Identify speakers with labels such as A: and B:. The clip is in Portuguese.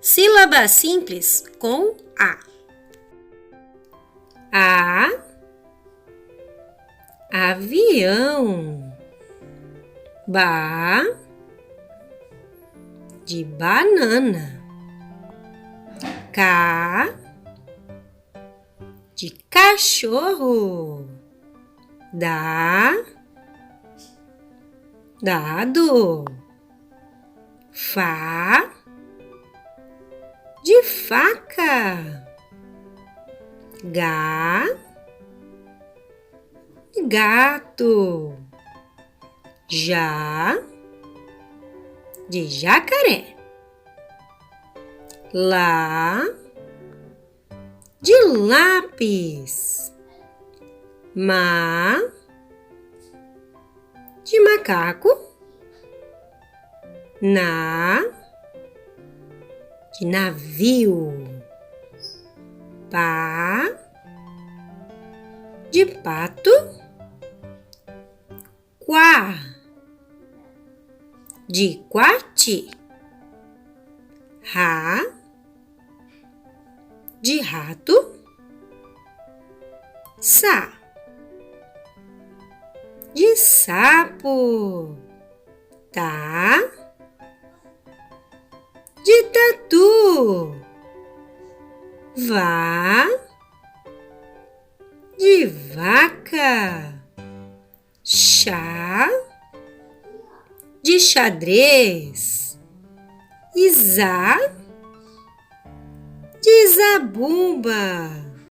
A: Sílaba simples com A. Avião. Ba, de banana. Ca, de cachorro. Dado. Fa, de faca. Ga, de gato. Já, de jacaré. Lá, de lápis. Ma, de macaco. Na, de navio. Pa, de pato. Quá, de coati. Rá, de rato. Sá, de sapo. Tá, de tatu. Vá, de vaca. Chá, de xadrez. Zá, de zabumba.